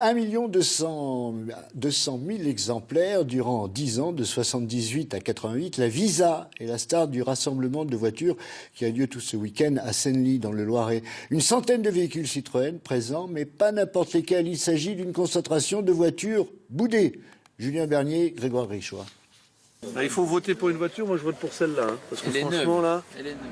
1 200 000 exemplaires durant 10 ans, de 78 à 88. La Visa est la star du rassemblement de voitures qui a lieu tout ce week-end à Senlis, dans le Loiret. Une centaine de véhicules Citroën présents, mais pas n'importe lesquels. Il s'agit d'une concentration de voitures boudées. Julien Bernier, Grégoire Richois. Il faut voter pour une voiture, moi je vote pour celle-là. Parce que franchement là...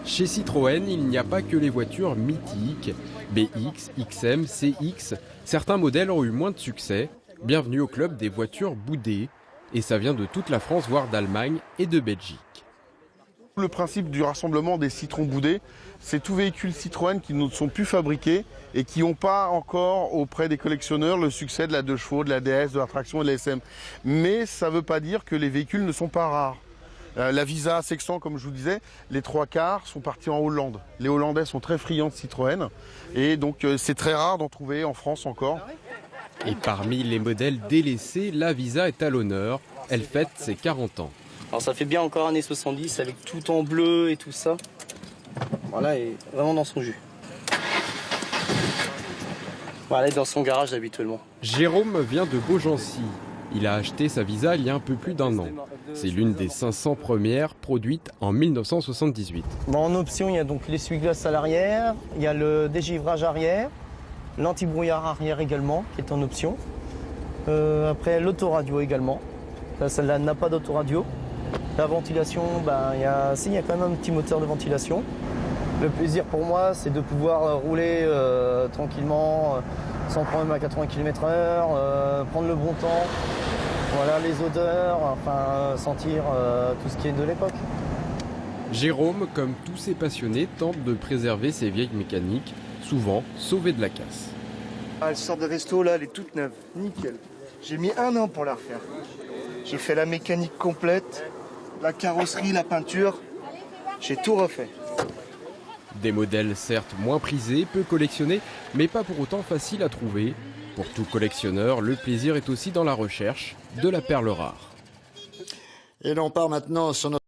Chez Citroën, il n'y a pas que les voitures mythiques. BX, XM, CX, certains modèles ont eu moins de succès. Bienvenue au club des voitures boudées. Et ça vient de toute la France, voire d'Allemagne et de Belgique. Le principe du rassemblement des citrons boudés, c'est tous véhicules Citroën qui ne sont plus fabriqués et qui n'ont pas encore auprès des collectionneurs le succès de la 2 chevaux, de la DS, de la traction et de la SM. Mais ça ne veut pas dire que les véhicules ne sont pas rares. La Visa Sextant, comme je vous disais, les 3/4 sont partis en Hollande. Les Hollandais sont très friands de Citroën et donc c'est très rare d'en trouver en France encore. Et parmi les modèles délaissés, la Visa est à l'honneur. Elle fête ses 40 ans. Alors ça fait bien encore années 70 avec tout en bleu et tout ça. Voilà, elle est vraiment dans son jus. Voilà, elle est dans son garage habituellement. Jérôme vient de Beaugency. Il a acheté sa Visa il y a un peu plus d'1 an. C'est l'une des 500 premières produites en 1978. En option, il y a donc l'essuie-glace à l'arrière, il y a le dégivrage arrière, l'anti-brouillard arrière également, qui est en option. Après, l'autoradio également. Celle-là n'a pas d'autoradio. La ventilation, il y a quand même un petit moteur de ventilation. Le plaisir pour moi, c'est de pouvoir rouler tranquillement, sans problème à 80 km/h, prendre le bon temps, voilà, les odeurs, enfin sentir tout ce qui est de l'époque. Jérôme, comme tous ses passionnés, tente de préserver ses vieilles mécaniques, souvent sauvées de la casse. Elle sort de resto, là, elle est toute neuve, nickel. J'ai mis 1 an pour la refaire. J'ai fait la mécanique complète, la carrosserie, la peinture, j'ai tout refait. Des modèles certes moins prisés, peu collectionnés, mais pas pour autant faciles à trouver. Pour tout collectionneur, le plaisir est aussi dans la recherche de la perle rare. Et l'on part maintenant sur notre